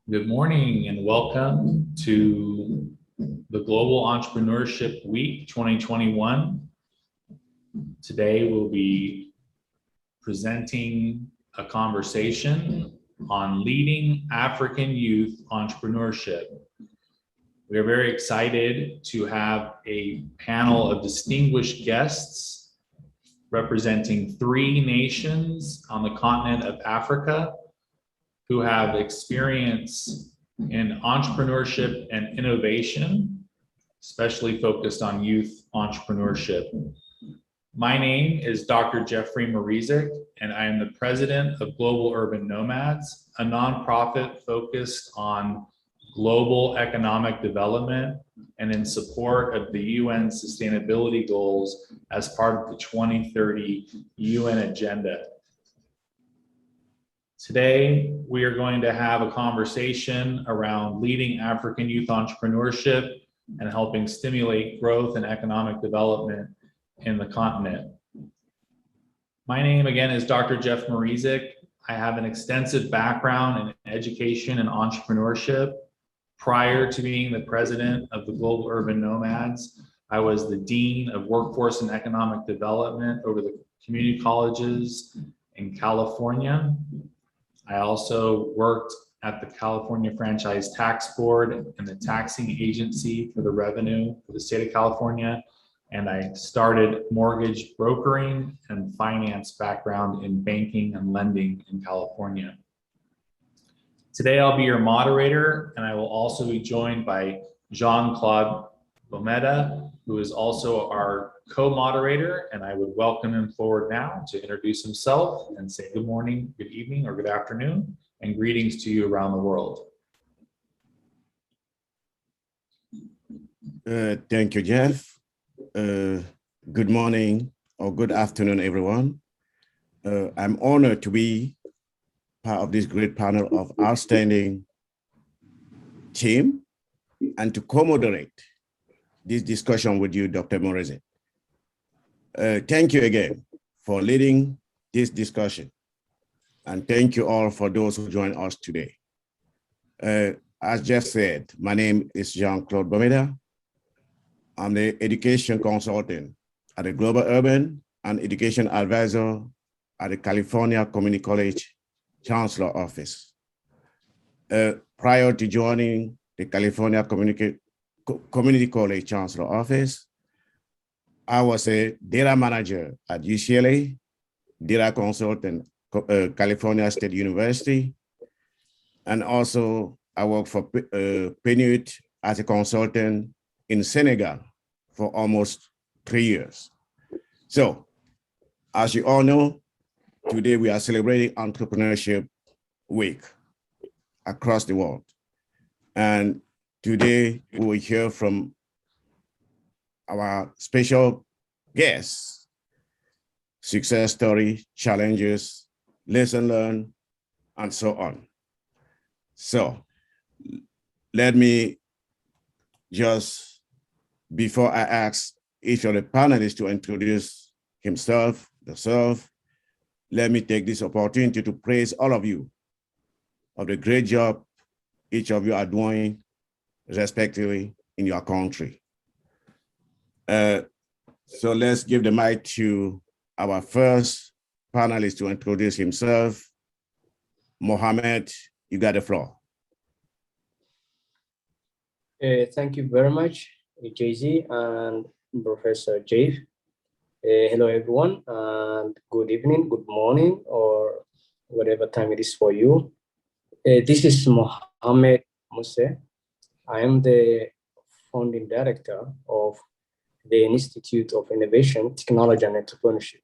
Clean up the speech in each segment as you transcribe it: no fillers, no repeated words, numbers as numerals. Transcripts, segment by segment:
Good morning and welcome to the Global Entrepreneurship Week 2021. Today we'll be presenting a conversation on leading African youth entrepreneurship. We are very excited to have a panel of distinguished guests representing 3 nations on the continent of Africa who have experience in entrepreneurship and innovation, especially focused on youth entrepreneurship. My name is Dr. Jeffrey Marizik, and I am the president of Global Urban Nomads, a nonprofit focused on global economic development and in support of the UN sustainability goals as part of the 2030 UN agenda. Today, we are going to have a conversation around leading African youth entrepreneurship and helping stimulate growth and economic development in the continent. My name again is Dr. Jeff Marizik. I have an extensive background in education and entrepreneurship. Prior to being the president of the Global Urban Nomads, I was the Dean of Workforce and Economic Development over the community colleges in California. I also worked at the California Franchise Tax Board and the taxing agency for the revenue for the state of California. And I started mortgage brokering and finance background in banking and lending in California. Today, I'll be your moderator, and I will also be joined by Jean-Claude Bomeda, who is also our co-moderator, and I would welcome him forward now to introduce himself and say good morning, good evening, or good afternoon, and greetings to you around the world. Thank you, Jeff. Good morning or good afternoon, everyone. I'm honored to be part of this great panel of outstanding team and to co-moderate this discussion with you, Dr. Marizik. Thank you again for leading this discussion. And thank you all for those who joined us today. As Jeff said, my name is Jean-Claude Bomeda. I'm the education consultant at the Global Urban and Education Advisor at the California Community College Chancellor Office. Prior to joining the California Community College Chancellor Office, I was a data manager at UCLA, data consultant, California State University, and also I worked for PNUD as a consultant in Senegal for almost 3 years. So, as you all know, today we are celebrating Entrepreneurship Week across the world. And today we will hear from our special guests, success story, challenges, lesson learned, and so on. So let me just, before I ask each of the panelists to introduce himself, herself, let me take this opportunity to praise all of you of the great job each of you are doing respectively in your country. So let's give the mic to our first panelist to introduce himself. Mohammed, you got the floor. Thank you very much, JZ and Professor Jeff. Hello, everyone, and good evening, good morning, or whatever time it is for you. This is Mohammed Muse. I am the founding director of the Institute of Innovation, Technology, and Entrepreneurship,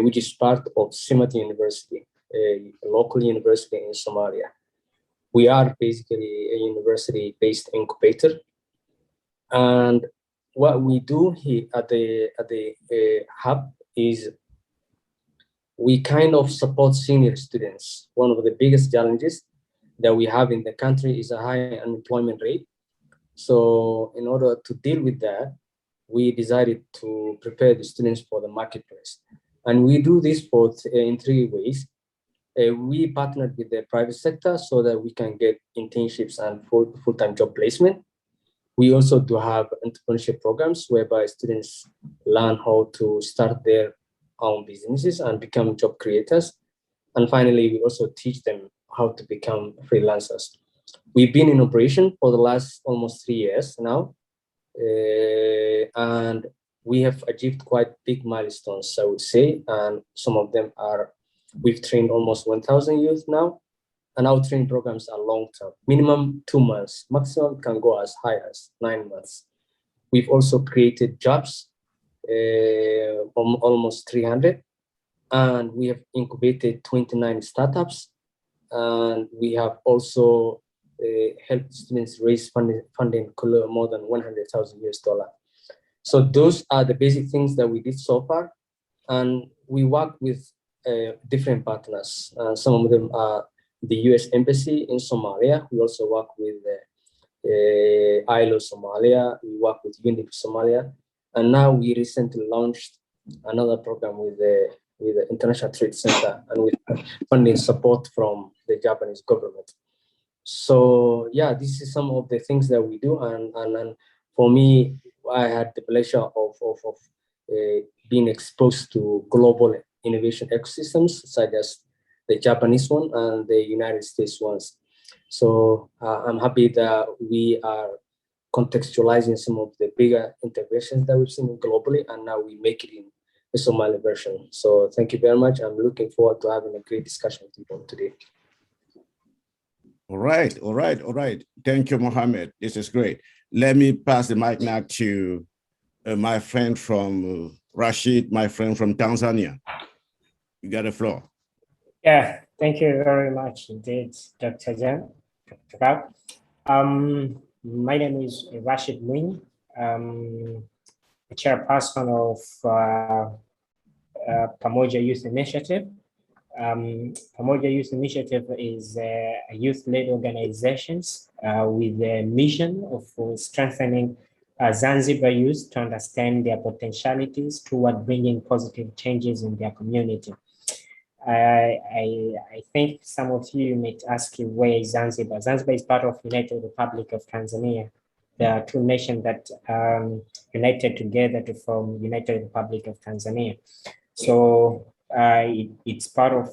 which is part of Simati University, a local university in Somalia. We are basically a university-based incubator. And what we do here at the hub is we kind of support senior students. One of the biggest challenges that we have in the country is a high unemployment rate. So in order to deal with that, we decided to prepare the students for the marketplace. And we do this in 3 ways. we partnered with the private sector so that we can get internships and full-time job placement. We also do have entrepreneurship programs whereby students learn how to start their own businesses and become job creators. And finally, we also teach them how to become freelancers. We've been in operation for the last almost 3 years now, and we have achieved quite big milestones, I would say, and some of them are, we've trained almost 1,000 youth now, and our training programs are long-term, minimum 2 months, maximum can go as high as 9 months. We've also created jobs, almost 300, and we have incubated 29 startups, and we have also helped students raise funding more than 100,000 US dollar. So those are the basic things that we did so far, and we work with different partners. Some of them are the US Embassy in Somalia. We also work with ILO Somalia. We work with UNIP Somalia, and now we recently launched another program with the International Trade Center and with funding support from the Japanese government. So yeah, this is some of the things that we do, and for me, I had the pleasure of being exposed to global innovation ecosystems such as the Japanese one and the United States ones. So I'm happy that we are contextualizing some of the bigger integrations that we've seen globally, and now we make it in the Somali version. So thank you very much. I'm looking forward to having a great discussion with you today. All right. Thank you, Mohammed. This is great. Let me pass the mic now to my friend from Rashid, my friend from Tanzania. You got the floor. Yeah, thank you very much indeed, Dr. Jan. My name is Rashid Mwinyi, the chairperson of Pamoja Youth Initiative. Pamoja Youth Initiative is a youth-led organizations with a mission of strengthening Zanzibar youth to understand their potentialities toward bringing positive changes in their community. I think some of you might ask where is Zanzibar? Zanzibar is part of United Republic of Tanzania. There are two nations that united together to form United Republic of Tanzania. So it's part of,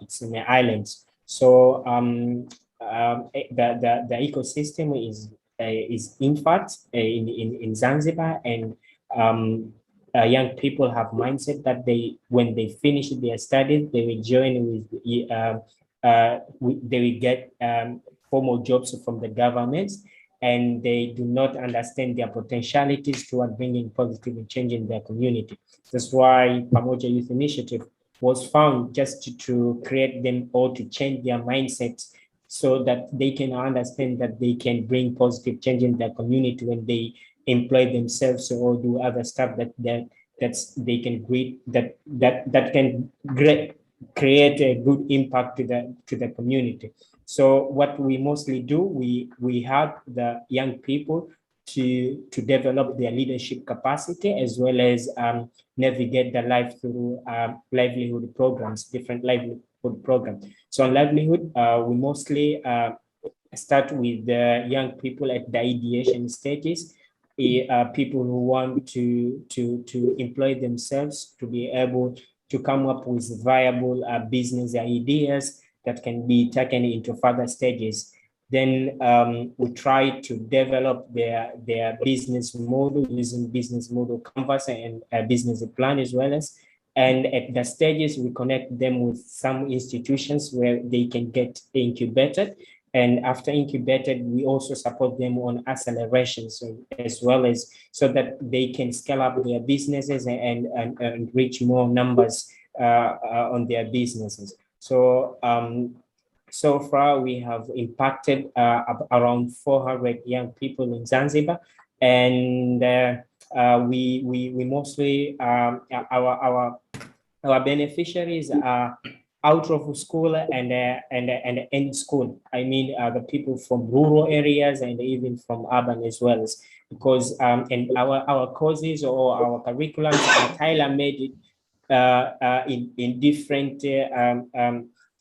it's in the islands. So the ecosystem is in fact in Zanzibar, and young people have mindset that when they finish their studies, they will join with, they will get formal jobs from the government, and they do not understand their potentialities toward bringing positive change in their community. That's why Pamoja Youth Initiative was found just to create them all to change their mindsets so that they can understand that they can bring positive change in their community when they employ themselves or do other stuff that they can create that can create a good impact to the community. So what we mostly do, we help the young people to develop their leadership capacity, as well as navigate their life through livelihood programs, different livelihood programs. So on livelihood, we mostly start with the young people at the ideation stages, people who want to employ themselves, to be able to come up with viable business ideas that can be taken into further stages. Then we try to develop their business model using business model canvas and a business plan as well as. And at the stages, we connect them with some institutions where they can get incubated. And after incubated, we also support them on accelerations as well as so that they can scale up their businesses and reach more numbers on their businesses. So so far, we have impacted around 400 young people in Zanzibar, and we mostly our beneficiaries are out of school and in school. I mean, the people from rural areas and even from urban as well, because and our courses or our curriculums are tailor-made in different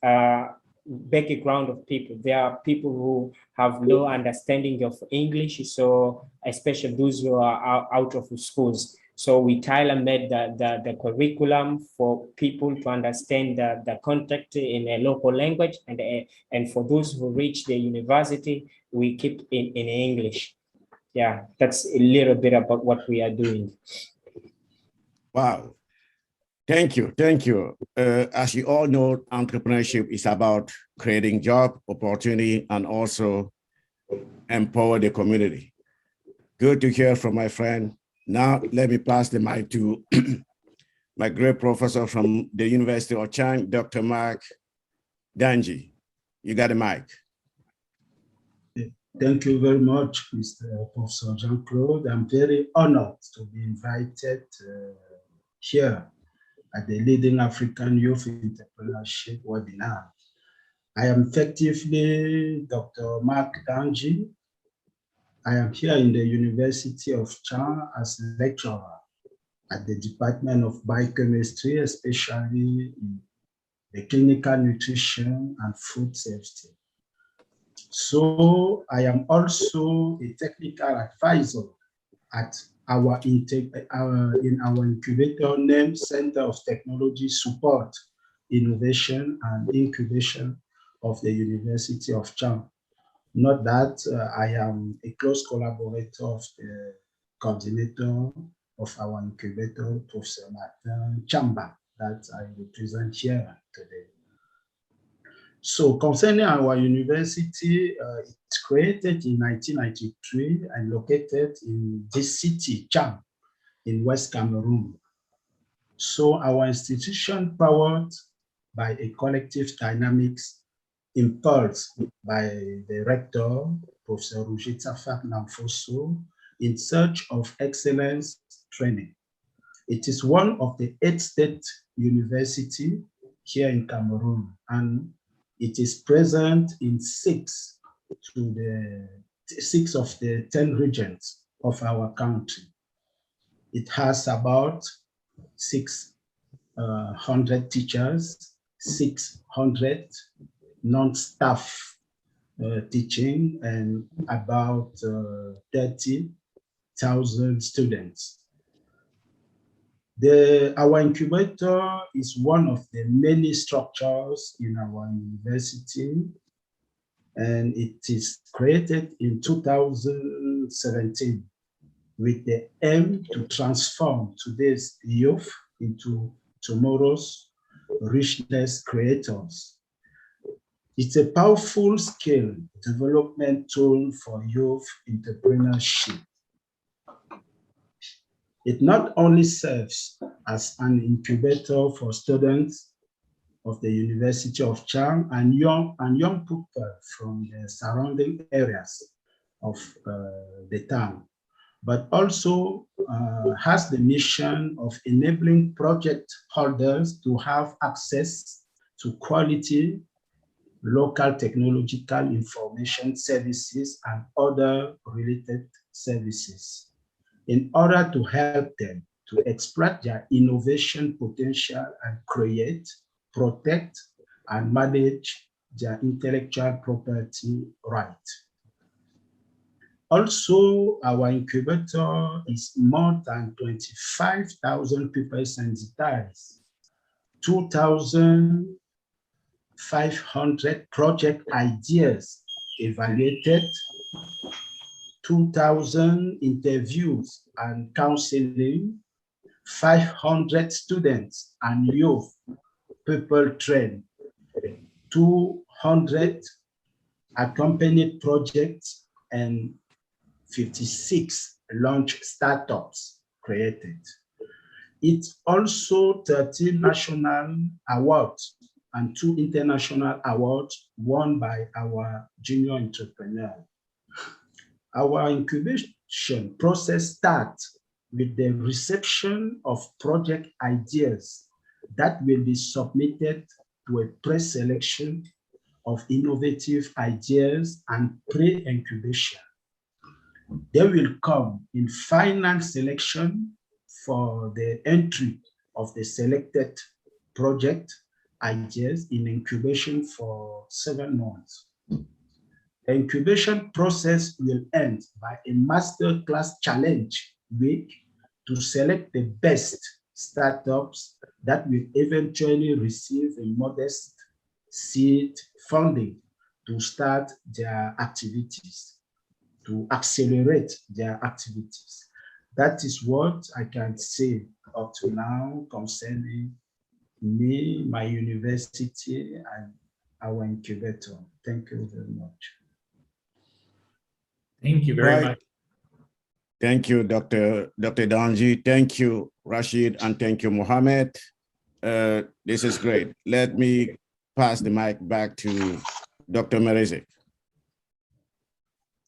background of people. There are people who have low understanding of English, so especially those who are out of schools. So we tailor-made the curriculum for people to understand the content in a local language, and for those who reach the university, we keep in English. Yeah, that's a little bit about what we are doing. Wow. Thank you. Thank you. As you all know, entrepreneurship is about creating job opportunity and also empower the community. Good to hear from my friend. Now, let me pass the mic to my great professor from the University of Chang, Dr. Mark Danji. You got the mic. Thank you very much, Mr. Professor Jean-Claude. I'm very honored to be invited here at the Leading African Youth Entrepreneurship webinar. I am effectively Dr. Mark Danji. I am here in the University of Chang as lecturer at the Department of Biochemistry, especially in the clinical nutrition and food safety. So I am also a technical advisor at our in our incubator named Center of Technology Support, Innovation and Incubation of the University of Chang. Not that I am a close collaborator of the coordinator of our incubator, Professor Martin Chamba, that I represent here today. So concerning our university, it's created in 1993 and located in this city, Chang, in West Cameroon. So our institution powered by a collective dynamics impulsed by the rector, Professor Rujita Fak Namfoso, in search of excellence training. It is one of the 8 state universities here in Cameroon, and it is present in 6 of the 10 regions of our country. It has about 600 teachers, 600 non-staff teaching, and about 30,000 students. Our incubator is one of the many structures in our university, and it is created in 2017 with the aim to transform today's youth into tomorrow's richness creators. It's a powerful skill development tool for youth entrepreneurship. It not only serves as an incubator for students of the University of Chang and young people from the surrounding areas of the town, but also has the mission of enabling project holders to have access to quality local technological information services and other related services in order to help them to exploit their innovation potential and create, protect, and manage their intellectual property rights. Also, our incubator is more than 25,000 people sensitized, 2,500 project ideas evaluated, 2,000 interviews and counseling, 500 students and youth people trained, 200 accompanied projects, and 56 launch startups created. It's also 13 national awards and 2 international awards won by our junior entrepreneur. Our incubation process starts with the reception of project ideas that will be submitted to a pre-selection of innovative ideas and pre-incubation. They will come in final selection for the entry of the selected project ideas in incubation for 7 months. The incubation process will end by a masterclass challenge week to select the best startups that will eventually receive a modest seed funding to start their activities, to accelerate their activities. That is what I can say up to now concerning me, my university, and our incubator. Thank you very much. Thank you very Right. much. Thank you, Dr. Danji. Thank you, Rashid, and thank you, Mohammed. This is great. Let me pass the mic back to Dr. Merezik.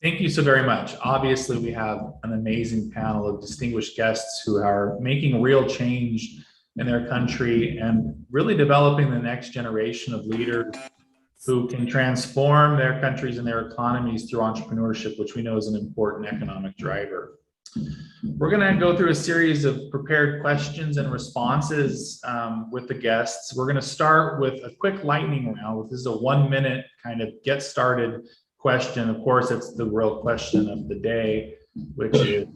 Thank you so very much. Obviously, we have an amazing panel of distinguished guests who are making real change in their country and really developing the next generation of leaders who can transform their countries and their economies through entrepreneurship, which we know is an important economic driver. We're going to go through a series of prepared questions and responses with the guests. We're going to start with a quick lightning round. This is a 1-minute kind of get started question. Of course, it's the real question of the day, which is,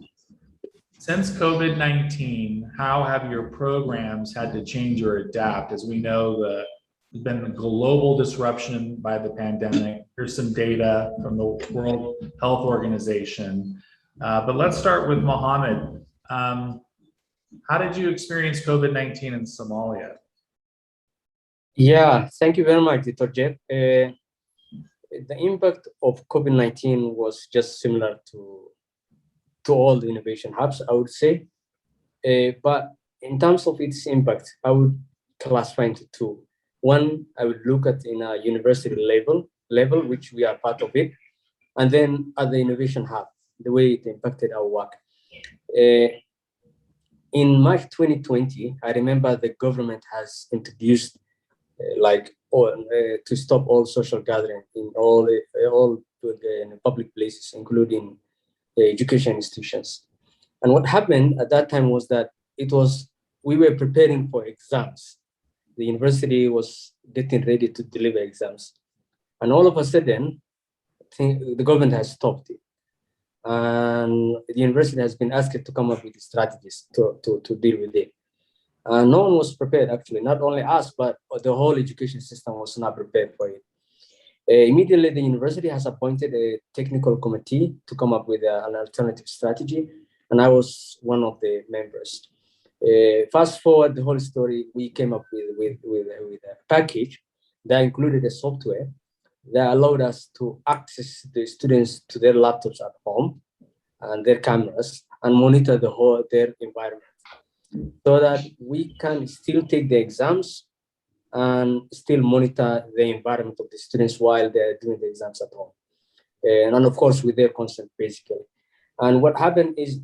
since COVID-19, how have your programs had to change or adapt? As we know, there's been a global disruption by the pandemic. Here's some data from the World Health Organization. But let's start with Mohammed. How did you experience COVID-19 in Somalia? Yeah, thank you very much, Dr. Jeff. The impact of COVID-19 was just similar to all the innovation hubs, I would say. But in terms of its impact, I would classify into two. One, I would look at in a university level, which we are part of it, and then at the innovation hub, the way it impacted our work. In March 2020, I remember the government has introduced to stop all social gathering in all public places, including education institutions. And what happened at that time was that we were preparing for exams. The university was getting ready to deliver exams. And all of a sudden, the government has stopped it. And the university has been asked to come up with strategies to deal with it. No one was prepared, actually, not only us, but the whole education system was not prepared for it. Immediately, the university has appointed a technical committee to come up with an alternative strategy, and I was one of the members. Fast forward the whole story, we came up with a package that included a software that allowed us to access the students to their laptops at home and their cameras and monitor their environment, so that we can still take the exams and still monitor the environment of the students while they're doing the exams at home. And of course, with their consent, basically. And what happened is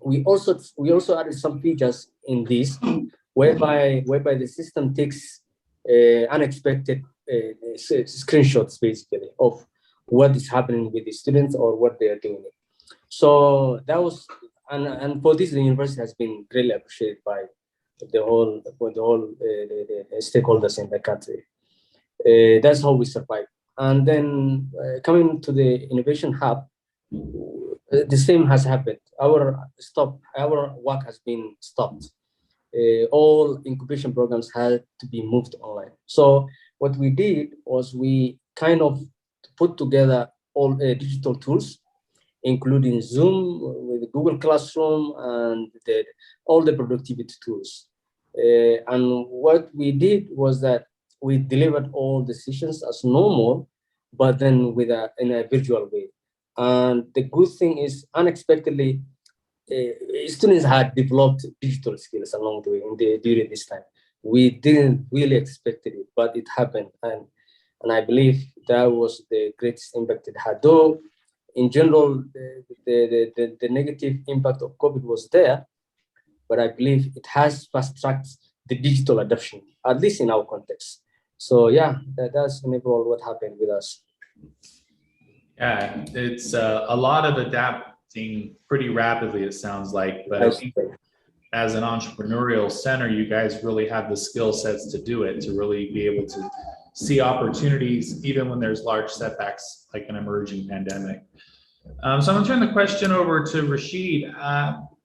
we also added some features in this, whereby the system takes unexpected screenshots, basically, of what is happening with the students or what they are doing. So that was, and for this, the university has been greatly appreciated by the whole stakeholders in the country. That's how we survived. And then coming to the innovation hub, the same has happened. Our work has been stopped. All incubation programs had to be moved online. So what we did was we kind of put together all digital tools, including Zoom with Google Classroom and all the productivity tools. And what we did was that we delivered all the sessions as normal, but then in a virtual way. And the good thing is, unexpectedly, students had developed digital skills along the way during this time. We didn't really expect it, but it happened. And I believe that was the greatest impact it had. Though, in general, the negative impact of COVID was there, but I believe it has fast-tracked the digital adoption, at least in our context. So yeah, that's in overall what happened with us. Yeah, it's a lot of adapting pretty rapidly, it sounds like. But I think as an entrepreneurial center, you guys really have the skill sets to do it, to really be able to see opportunities, even when there's large setbacks like an emerging pandemic. So I'm gonna turn the question over to Rashid.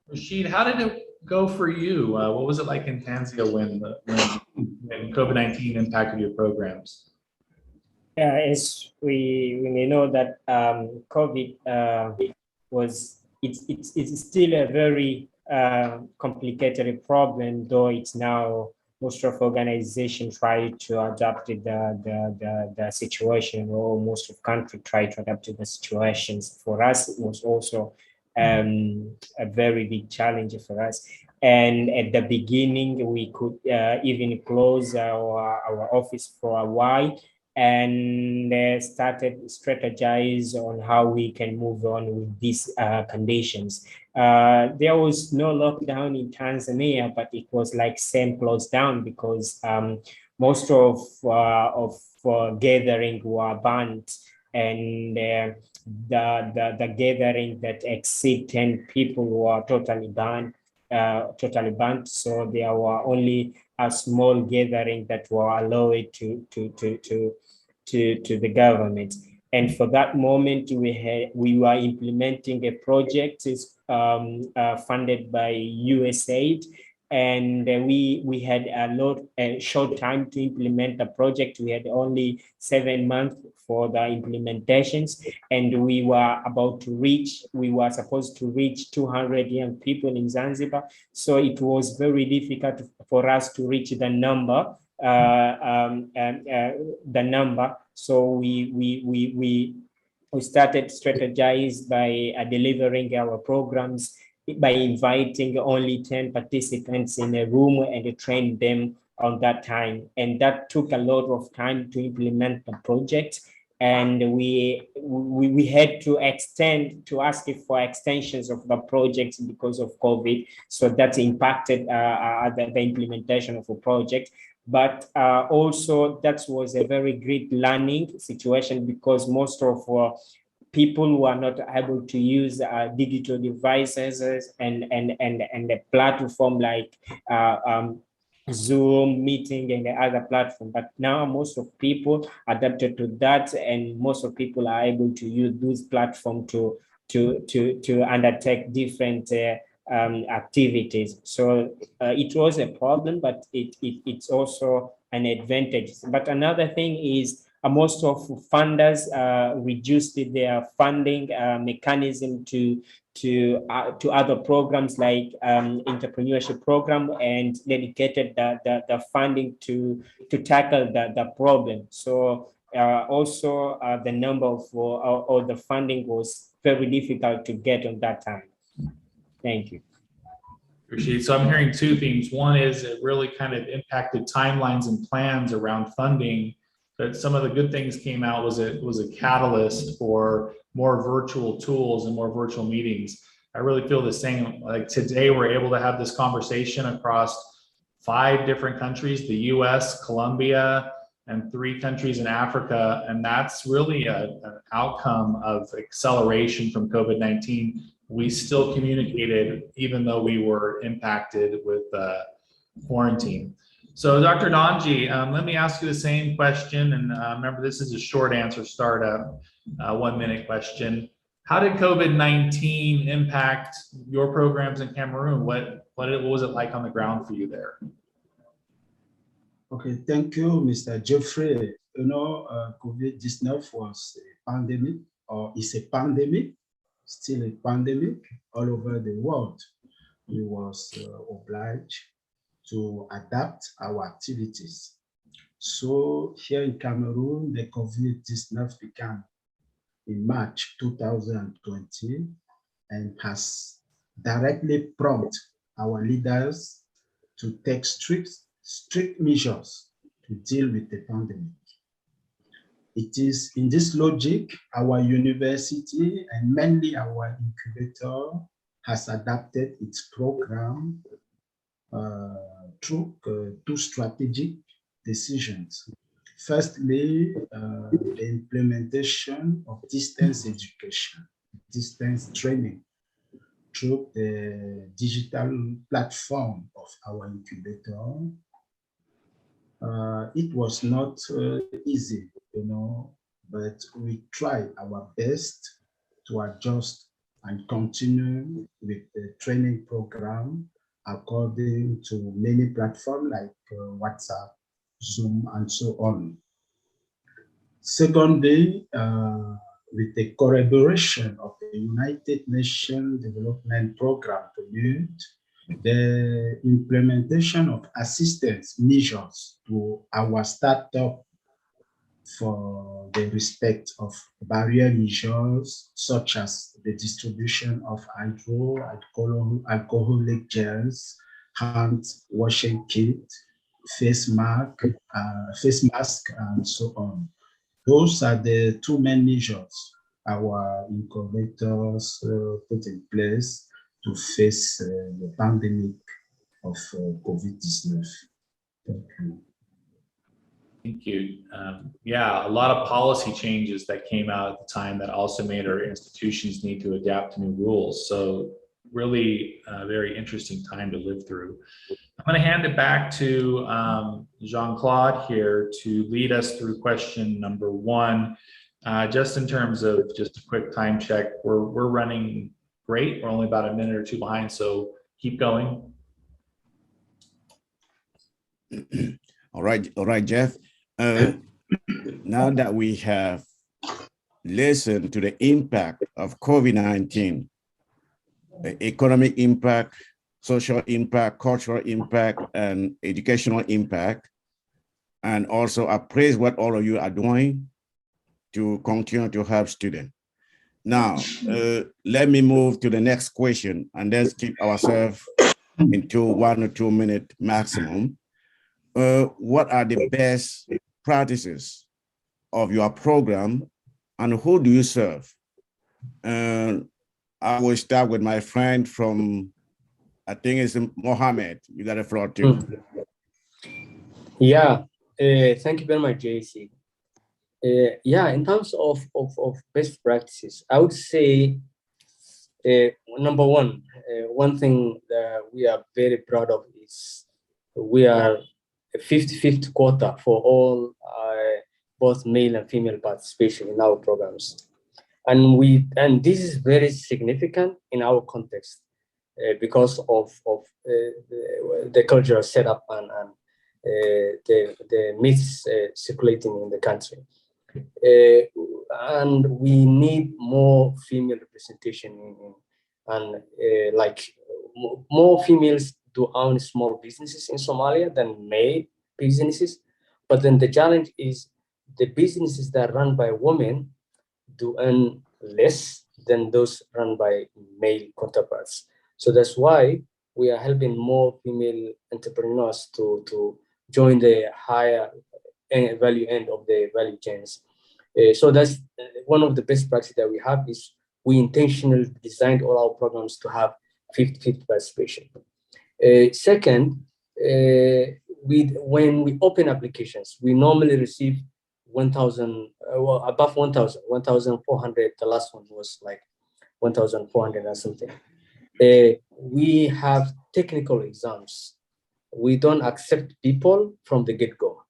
Rashid, how did it go for you? What was it like in Tanzania when COVID-19 impacted your programs? As we may know that COVID it's still a very complicated problem, though it's now most of organizations try to adapt to the situation, or most of country try to adapt to the situations. For us, it was also a very big challenge for us. And at the beginning, we could even close our office for a while, and started strategize on how we can move on with these conditions. There was no lockdown in Tanzania, but it was like same closed down, because most of gathering were banned, and the gathering that exceed 10 people were totally banned. So there were only a small gathering that were allowed to the government. And for that moment, we were implementing a project funded by USAID, and we had a short time to implement the project. We had only 7 months for the implementations, and we were supposed to reach 200 young people in Zanzibar. So it was very difficult for us to reach the number. So we started strategize by delivering our programs by inviting only 10 participants in a room and train them on that time. And that took a lot of time to implement the project. And we had to ask for extensions of the project because of COVID. So that impacted the implementation of a project. But also that was a very great learning situation, because most of people were not able to use digital devices and a platform like Zoom meeting and the other platform. But now most of people adapted to that, and most of people are able to use those platforms to undertake different activities. So it was a problem, but it's also an advantage. But another thing is most of funders reduced their funding mechanism to other programs like entrepreneurship program, and dedicated the funding to tackle the problem. So also the number of or the funding was very difficult to get on that time. Thank you. Appreciate it. So I'm hearing two themes. One is it really kind of impacted timelines and plans around funding, but some of the good things came out was it was a catalyst for more virtual tools and more virtual meetings. I really feel the same. Like today, we're able to have this conversation across 5 different countries, the US, Colombia, and 3 countries in Africa. And that's really an outcome of acceleration from COVID-19. We still communicated even though we were impacted with quarantine. So Dr. Donji, let me ask you the same question. And remember, this is a short answer startup, 1-minute question. How did COVID-19 impact your programs in Cameroon? What was it like on the ground for you there? Okay, thank you, Mr. Geoffrey. You know, COVID-19 was a pandemic, or is a pandemic, still a pandemic all over the world. We was obliged to adapt our activities. So here in Cameroon, the COVID-19 began in March 2020 and has directly prompted our leaders to take strict measures to deal with the pandemic. It is in this logic, our university and mainly our incubator has adapted its program through 2 strategic decisions. Firstly, the implementation of distance education, distance training. through the digital platform of our incubator. It was not easy, but we tried our best to adjust and continue with the training program according to many platforms like WhatsApp, Zoom, and so on. Secondly, with the collaboration of the United Nations Development Program PNUD, the implementation of assistance measures to our startup for the respect of barrier measures, such as the distribution of alcoholic gels, hand washing kit, face mask, and so on. Those are the two main measures our incubators put in place to face the pandemic of COVID-19. Thank you. Thank you. Yeah, a lot of policy changes that came out at the time that also made our institutions need to adapt to new rules. So really a very interesting time to live through. I'm going to hand it back to Jean-Claude here to lead us through question number 1. Just in terms of just a quick time check, we're running great. We're only about a minute or two behind, so keep going. All right, Jeff. Now that we have listened to the impact of COVID-19, the economic impact, social impact, cultural impact, and educational impact, and also appraise what all of you are doing to continue to help students. Now, let me move to the next question, and let's keep ourselves into 1 or 2 minutes maximum. What are the best practices of your program, and who do you serve? I will start with my friend from, I think it's Mohammed. You got a floor too. Yeah, thank you very much, JC. Yeah, in terms of best practices, I would say, number one, one thing that we are very proud of is we are a 50-50 quota for all both male and female participation in our programs. And this is very significant in our context because of the cultural setup and the myths circulating in the country. And we need more female representation like more females do own small businesses in Somalia than male businesses. But then the challenge is the businesses that are run by women do earn less than those run by male counterparts. So that's why we are helping more female entrepreneurs to join the higher value end of the value chains. So that's one of the best practices that we have is we intentionally designed all our programs to have 50-50 participation. Second, when we open applications, we normally receive 1,000, above 1,000, 1,400. The last one was like 1,400 or something. We have technical exams. We don't accept people from the get-go.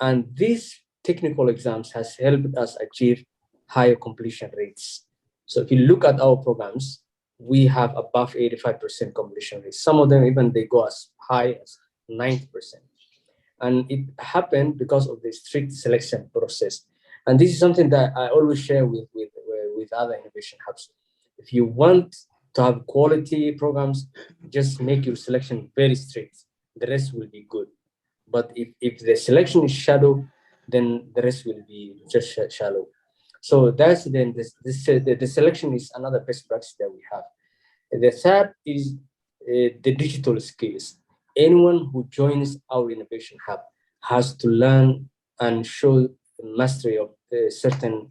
And these technical exams has helped us achieve higher completion rates. So if you look at our programs, we have above 85% completion rates. Some of them even they go as high as 90%. And it happened because of the strict selection process. And this is something that I always share with other innovation hubs. If you want to have quality programs, just make your selection very strict. The rest will be good. But if the selection is shallow, then the rest will be just shallow. So that's then the selection is another best practice that we have. The third is the digital skills. Anyone who joins our innovation hub has to learn and show mastery of certain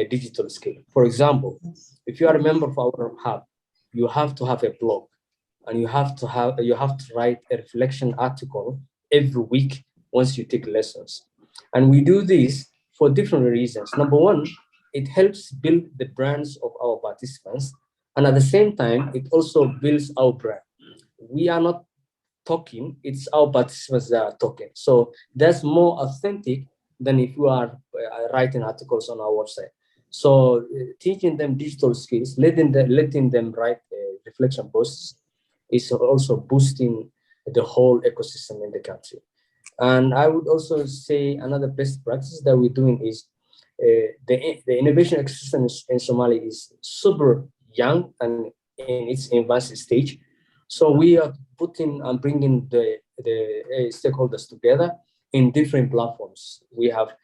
digital skill. For example, if you are a member of our hub, you have to have a blog, and you have to write a reflection article every week once you take lessons. And we do this for different reasons. Number one, it helps build the brands of our participants. And at the same time, it also builds our brand. We are not talking, it's our participants that are talking. So that's more authentic than if you are writing articles on our website. So teaching them digital skills, letting them write reflection posts is also boosting the whole ecosystem in the country. And I would also say another best practice that we're doing is the innovation ecosystem in Somalia is super young and in its advanced stage. So we are putting and bringing the stakeholders together in different platforms. We have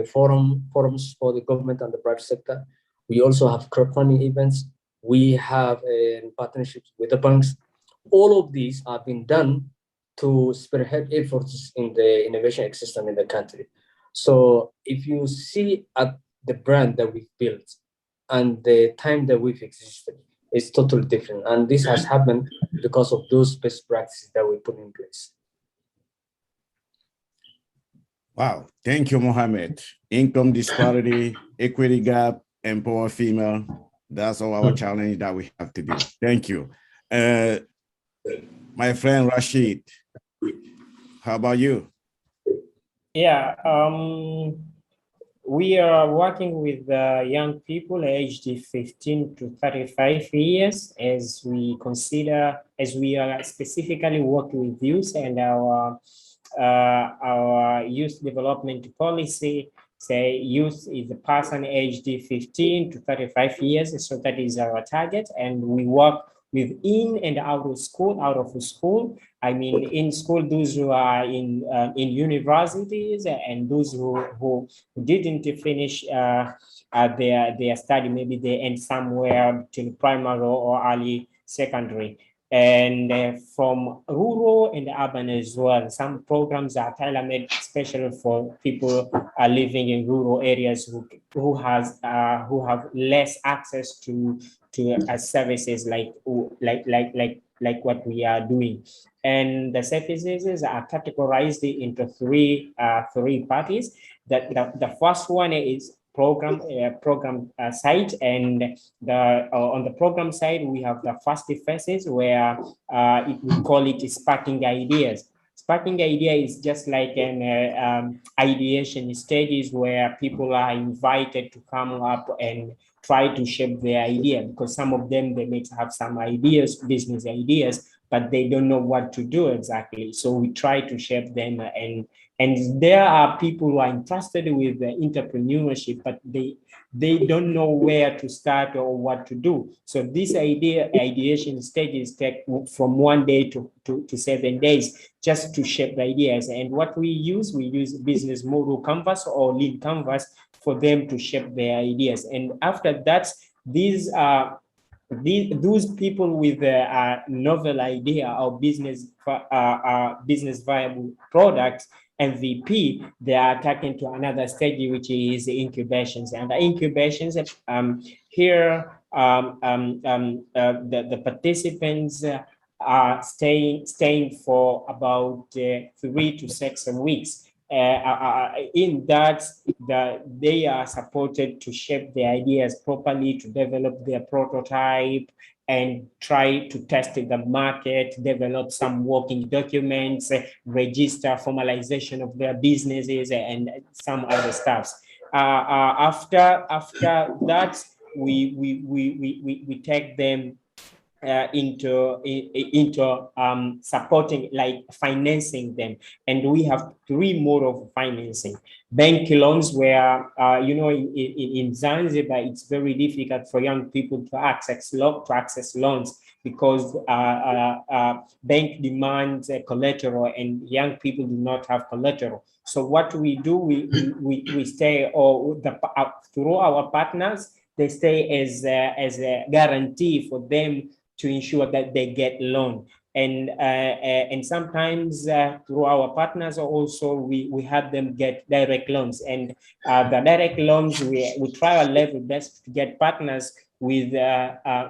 forums for the government and the private sector. We also have crowdfunding events. We have partnerships with the banks. All of these are being done to spearhead efforts in the innovation ecosystem in the country. So if you see at the brand that we've built and the time that we've existed, it's totally different. And this has happened because of those best practices that we put in place. Wow, thank you, Mohammed. Income disparity, equity gap, empower female. That's all our challenge that we have to do. Thank you. My friend Rashid, how about you? Yeah, we are working with young people aged 15 to 35 years as we are specifically working with youth, and our youth development policy say youth is a person aged 15 to 35 years. So that is our target. And we work within and out of school. I mean, in school, those who are in universities and those who didn't finish their study, maybe they end somewhere between primary or early secondary. And from rural and urban as well. Some programs are tailor-made especially for people living in rural areas who have less access to services like what we are doing. And the services are categorized into three parties. The first one is program side, and on the program side we have the first phases where we call it sparking ideas. Sparking idea is just like an ideation stages where people are invited to come up and try to shape their idea, because some of them, they may have some ideas, business ideas, but they don't know what to do exactly. So we try to shape them, and there are people who are interested with the entrepreneurship, but they don't know where to start or what to do. So this ideation stages take from 1 day to 7 days just to shape the ideas. And what we use business model canvas or lean canvas for them to shape their ideas. And after that, those people with a novel idea or business viable product, MVP, they are taken to another stage, which is incubations. And the incubations, here the participants are staying for about 3 to 6 weeks. In that, they are supported to shape their ideas properly, to develop their prototype and try to test the market, develop some working documents, register formalization of their businesses, and some other stuffs. After that, we take them into supporting, like financing them. And we have 3 modes of financing. Bank loans, where in Zanzibar it's very difficult for young people to access loans because bank demands collateral and young people do not have collateral. So what we do, we stay, or through our partners, they stay as a guarantee for them to ensure that they get loan. And sometimes through our partners also, we have them get direct loans. And the direct loans, we try our level best to get partners with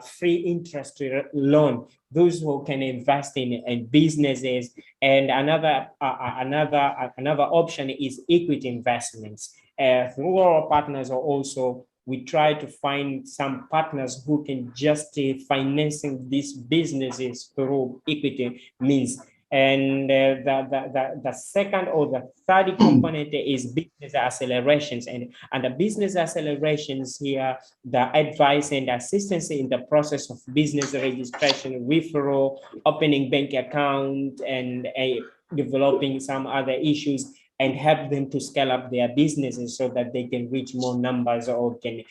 free interest loan, those who can invest in businesses. And another option is equity investments. Through our partners also, we try to find some partners who can just financing these businesses through equity means. And the second or the third component is business accelerations. And the business accelerations here, the advice and assistance in the process of business registration, referral, opening bank account, and developing some other issues, and help them to scale up their businesses so that they can reach more numbers, or can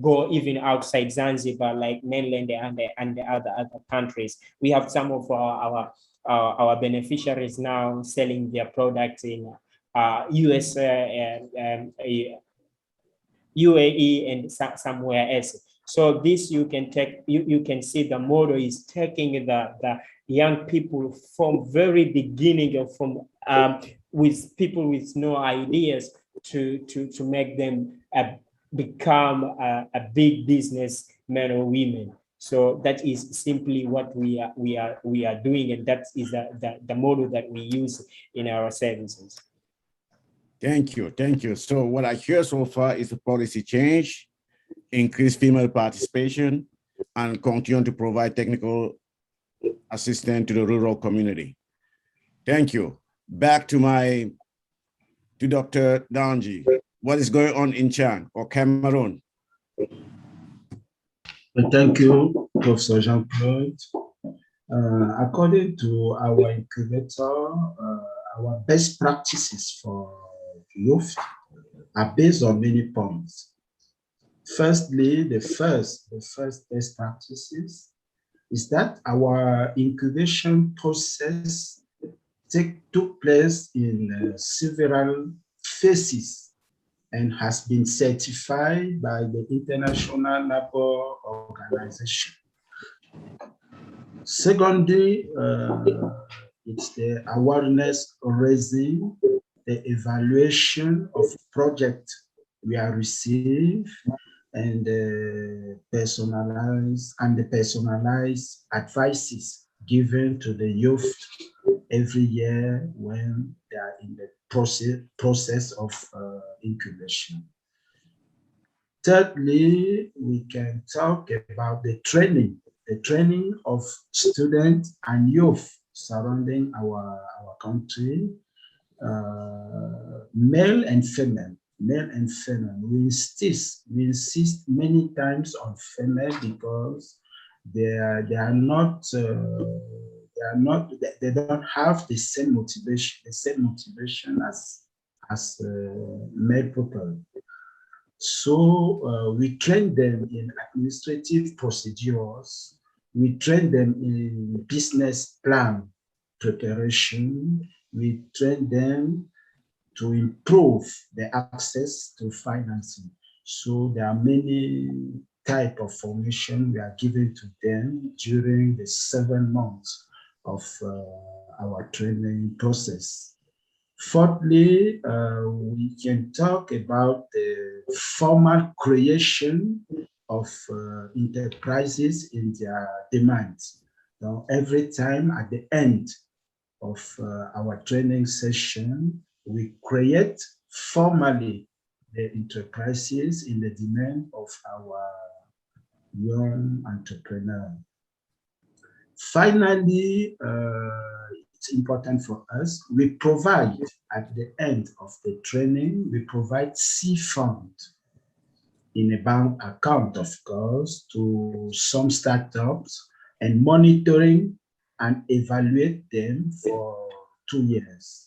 go even outside Zanzibar, like mainland and the other countries. We have some of our beneficiaries now selling their products in US, UAE, and somewhere else. So this you can take, you can see the model is taking the young people from very beginning of from with people with no ideas to make them become a big business men or women. So that is simply what we are doing, and that is the model that we use in our services. Thank you. Thank you. So what I hear so far is a policy change, increase female participation, and continue to provide technical assistance to the rural community. Thank you. Back to Dr. Danji. What is going on in Chad or Cameroon? Thank you, Professor Jean-Claude. According to our incubator, our best practices for youth are based on many points. Firstly, the first best practices is that our incubation process took place in several phases and has been certified by the International Labour Organization. Secondly, it's the awareness raising, the evaluation of projects we are receiving, and the personalized advices given to the youth every year when they are in the process of incubation. Thirdly, we can talk about the training of students and youth surrounding our country, male and female. We insist many times on female because they don't have the same motivation as male people. So we train them in administrative procedures. We train them in business plan preparation. We train them to improve the access to financing. So there are many types of formation we are giving to them during the 7 months of our training process. Fourthly, we can talk about the formal creation of enterprises in their demands. Now, every time at the end of our training session, we create formally the enterprises in the demand of our young entrepreneur. Finally, it's important for us, we provide at the end of the training, we provide seed fund in a bank account, of course, to some startups, and monitoring and evaluate them for 2 years.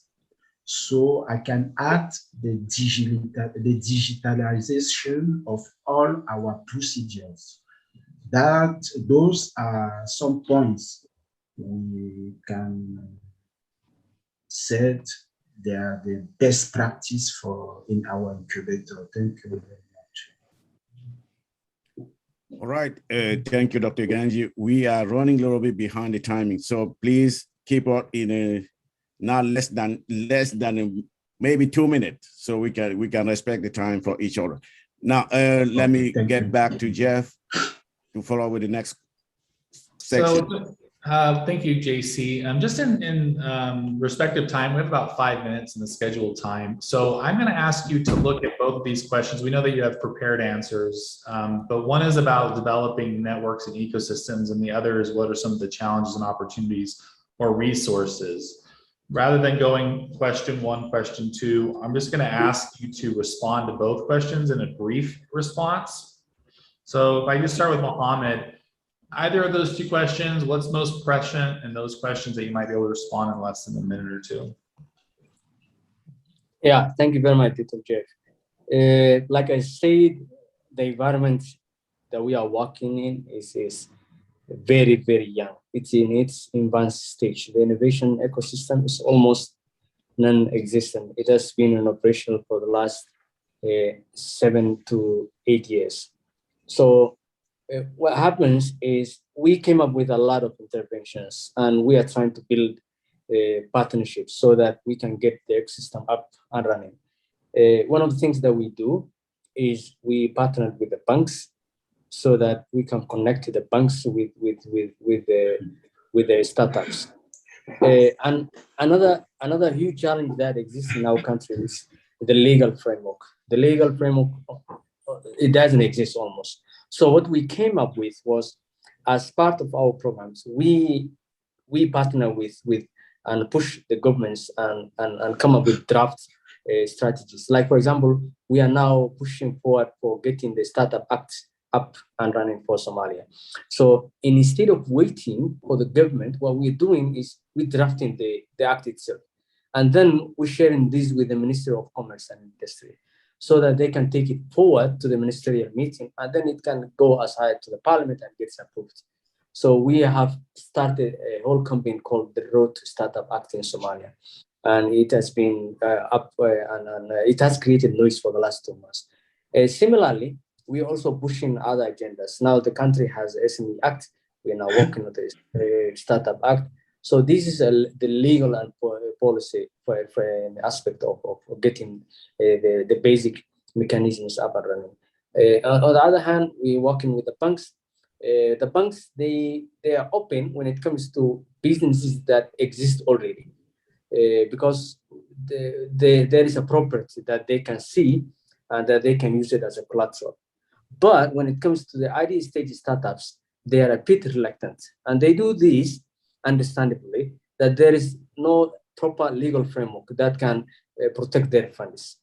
So I can add the digitalization of all our procedures. Those are some points we can set. They are the best practice in our incubator. Thank you very much. All right, thank you, Dr. Ganji. We are running a little bit behind the timing, so please keep up in not less than maybe 2 minutes, so we can respect the time for each other. Now, let me get back to Jeff to follow with the next section. So Thank you, JC. Just in respective time, we have about 5 minutes in the scheduled time. So I'm going to ask you to look at both of these questions. We know that you have prepared answers, but one is about developing networks and ecosystems, and the other is what are some of the challenges and opportunities or resources. Rather than going question one, question two, I'm just going to ask you to respond to both questions in a brief response. So if I just start with Mohammed, either of those two questions, what's most prescient, and those questions that you might be able to respond in less than a minute or two? Yeah, thank you very much, Dr. Jeff. Like I said, the environment that we are working in is very, very young. It's in its advanced stage. The innovation ecosystem is almost non-existent. It has been in operation for the last 7 to 8 years. So what happens is we came up with a lot of interventions, and we are trying to build partnerships so that we can get the ecosystem up and running. One of the things that we do is we partner with the banks so that we can connect the banks with the startups. And another huge challenge that exists in our country is the legal framework. The legal framework, it doesn't exist almost. So what we came up with was, as part of our programs, we partner with and push the governments and come up with draft strategies. Like, for example, we are now pushing forward for getting the Startup Act up and running for Somalia. So instead of waiting for the government, what we're doing is we're drafting the act itself. And then we're sharing this with the Ministry of Commerce and Industry so that they can take it forward to the ministerial meeting, and then it can go as high to the parliament and gets approved. So we have started a whole campaign called the Road to Startup Act in Somalia. And it has been and it has created noise for the last 2 months. Similarly, we're also pushing other agendas. Now the country has SME Act. We are now working on the Startup Act. So this is the legal and policy for an aspect of getting the basic mechanisms up and running. On the other hand, we're working with the banks. The banks, they are open when it comes to businesses that exist already, because there is a property that they can see and that they can use it as a collateral. But when it comes to the idea stage startups, they are a bit reluctant, and they do this understandably, that there is no proper legal framework that can protect their funds.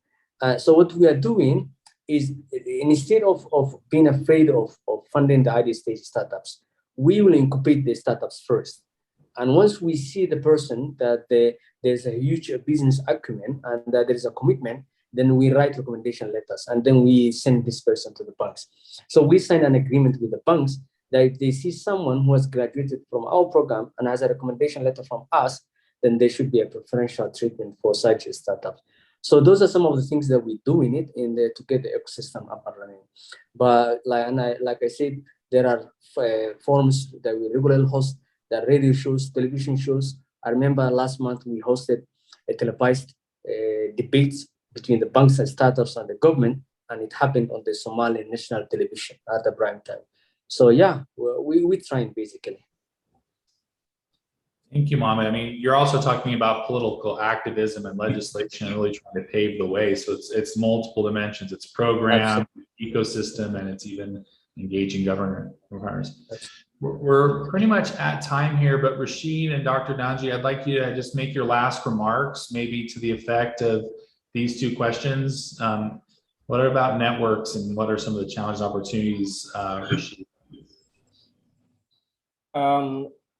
So what we are doing is, instead of being afraid of funding the idea stage startups, we will incubate the startups first. And once we see the person that there's a huge business acumen and that there is a commitment, then we write recommendation letters, and then we send this person to the banks. So we sign an agreement with the banks that if they see someone who has graduated from our program and has a recommendation letter from us, then there should be a preferential treatment for such startups. So those are some of the things that we do in it to get the ecosystem up and running. But like I said, there are forums that we regularly host, the radio shows, television shows. I remember last month we hosted a televised debates between the banks and startups and the government, and it happened on the Somali national television at the prime time. So yeah, we're trying basically. Thank you, Mohammed. I mean, you're also talking about political activism and legislation and really trying to pave the way. So it's multiple dimensions. It's program, ecosystem, and it's even engaging government requirements. We're pretty much at time here, but Rashid and Dr. Danji, I'd like you to just make your last remarks, maybe to the effect of these two questions. What about networks, and what are some of the challenges and opportunities, Rashid?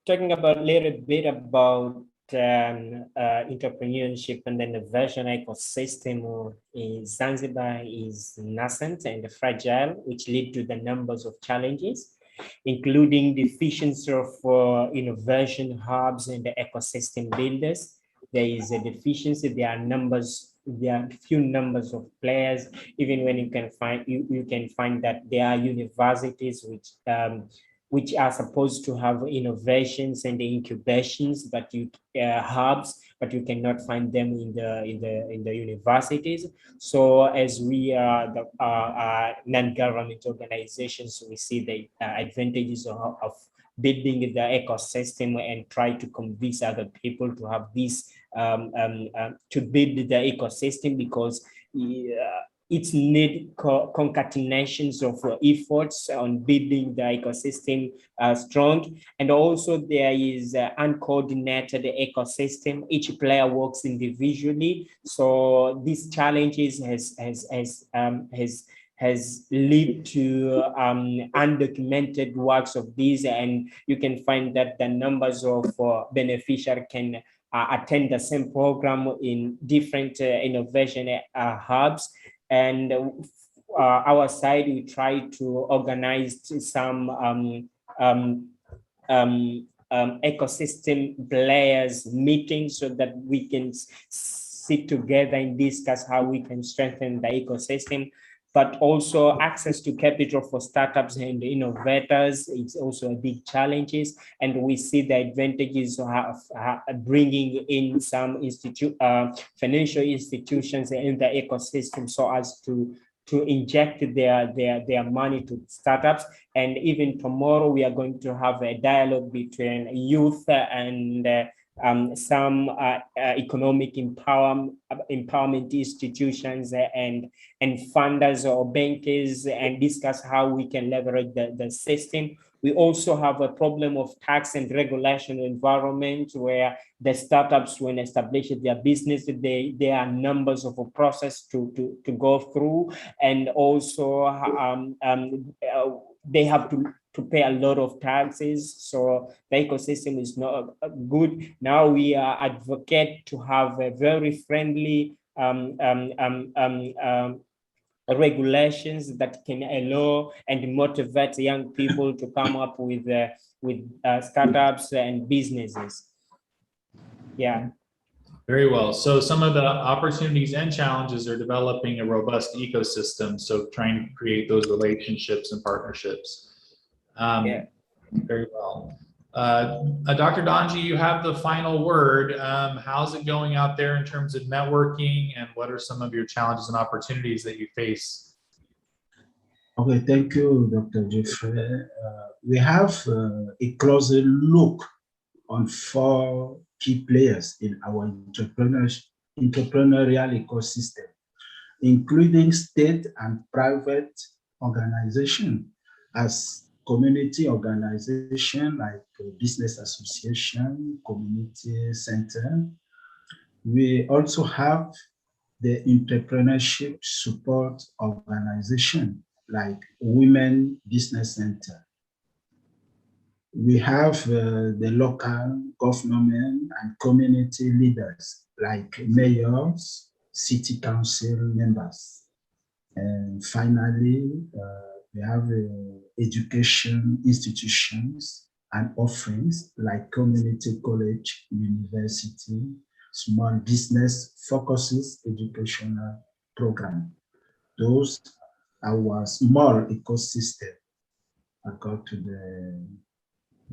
Talking about a little bit about entrepreneurship and then the innovation ecosystem in Zanzibar is nascent and fragile, which lead to the numbers of challenges, including deficiency of innovation hubs and the ecosystem builders. There is a deficiency. There are few numbers of players. Even when you can find that there are universities which are supposed to have innovations and incubations, but hubs, but you cannot find them in the universities. So as we are non-government organizations, we see the advantages of building the ecosystem and try to convince other people to have this to build the ecosystem, because it's need concatenations of efforts on building the ecosystem strong. And also there is uncoordinated ecosystem. Each player works individually. So these challenges has led to undocumented works of these, and you can find that the numbers of beneficiaries can attend the same program in different innovation hubs. And our side, we try to organize some ecosystem players meetings so that we can sit together and discuss how we can strengthen the ecosystem. But also access to capital for startups and innovators, it's also a big challenge. And we see the advantages of bringing in some financial institutions in the ecosystem so as to inject their money to startups. And even tomorrow, we are going to have a dialogue between youth and some economic empowerment institutions and funders or bankers, and discuss how we can leverage the system. We also have a problem of tax and regulation environment where the startups, when establish their business, there are numbers of a process to go through, and also they have to pay a lot of taxes. So the ecosystem is not good. Now we are advocate to have a very friendly regulations that can allow and motivate young people to come up with startups and businesses. Yeah. Very well. So some of the opportunities and challenges are developing a robust ecosystem. So trying to create those relationships and partnerships. Yeah. Very well. Dr. Donji, you have the final word. How's it going out there in terms of networking, and what are some of your challenges and opportunities that you face? Okay, thank you, Dr. Jeffrey. We have a closer look on 4 key players in our entrepreneurial ecosystem, including state and private organizations, as community organization like business association, community center. We also have the entrepreneurship support organization like Women Business Center. We have the local government and community leaders like mayors, city council members. And finally, we have education institutions and offerings like community college, university, small business focuses educational program. Those are our small ecosystem according to the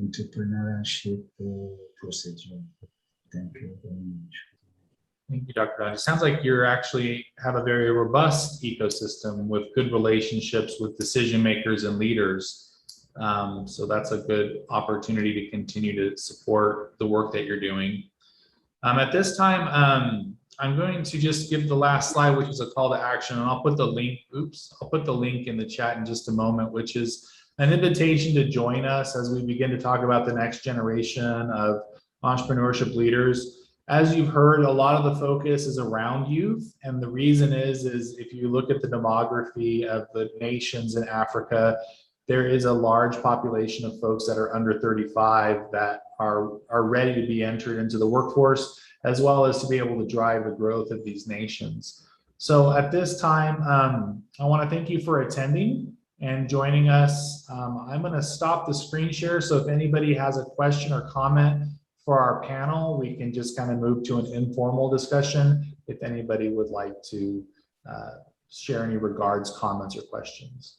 entrepreneurship procedure. Thank you very much. Thank you, Dr. Donji. It sounds like you actually have a very robust ecosystem with good relationships with decision makers and leaders. So that's a good opportunity to continue to support the work that you're doing. At this time, I'm going to just give the last slide, which is a call to action, and I'll put the link, I'll put the link in the chat in just a moment, which is an invitation to join us as we begin to talk about the next generation of entrepreneurship leaders. As you've heard, a lot of the focus is around youth, and the reason is if you look at the demography of the nations in Africa, there is a large population of folks that are under 35 that are ready to be entered into the workforce, as well as to be able to drive the growth of these nations. So at this time, I want to thank you for attending and joining us. I'm going to stop the screen share, so if anybody has a question or comment for our panel, we can just kind of move to an informal discussion if anybody would like to share any regards, comments, or questions.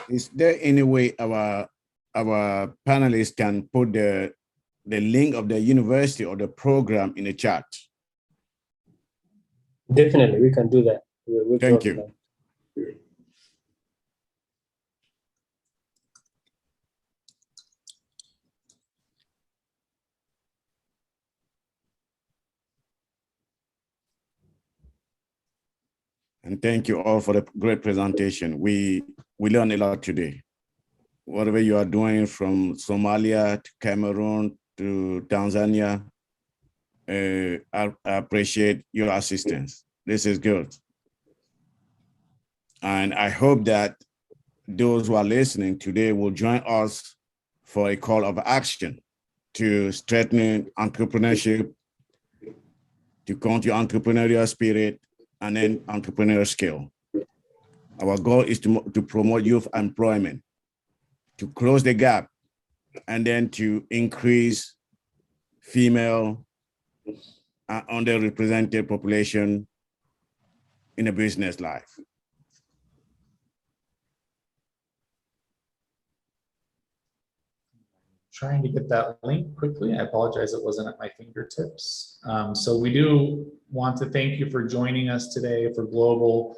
Is there any way our panelists can put the link of the university or the program in the chat? Definitely, we can do that. We'll Thank you. And thank you all for the great presentation. We learned a lot today. Whatever you are doing from Somalia to Cameroon to Tanzania, I appreciate your assistance. This is good. And I hope that those who are listening today will join us for a call of action to strengthen entrepreneurship, to continue entrepreneurial spirit, and then entrepreneurial skill. Our goal is to promote youth employment, to close the gap, and then to increase female and underrepresented population in a business life. Trying to get that link quickly. I apologize, it wasn't at my fingertips. So we do want to thank you for joining us today for Global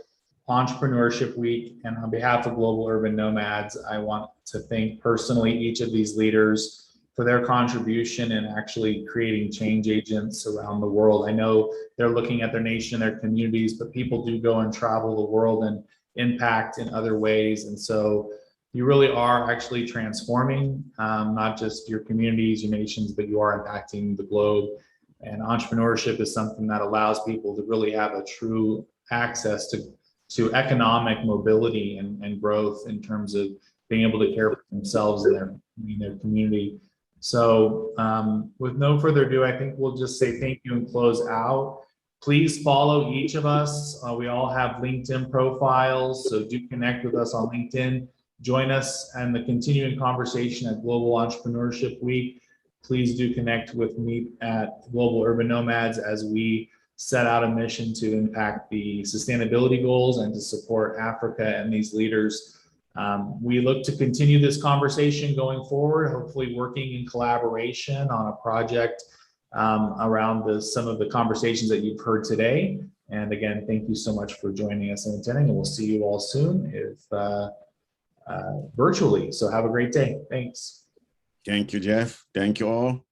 Entrepreneurship Week. And on behalf of Global Urban Nomads, I want to thank personally each of these leaders for their contribution in actually creating change agents around the world. I know they're looking at their nation, their communities, but people do go and travel the world and impact in other ways. And so you really are actually transforming not just your communities, your nations, but you are impacting the globe. And entrepreneurship is something that allows people to really have a true access to economic mobility and growth in terms of being able to care for themselves and their community. So with no further ado, I think we'll just say thank you and close out. Please follow each of us. We all have LinkedIn profiles, so do connect with us on LinkedIn. Join us and the continuing conversation at Global Entrepreneurship Week. Please do connect with me at Global Urban Nomads as we set out a mission to impact the sustainability goals and to support Africa and these leaders. We look to continue this conversation going forward, hopefully working in collaboration on a project around some of the conversations that you've heard today. And again, thank you so much for joining us and attending, and we'll see you all soon virtually. So have a great day. Thanks. Thank you, Jeff. Thank you all.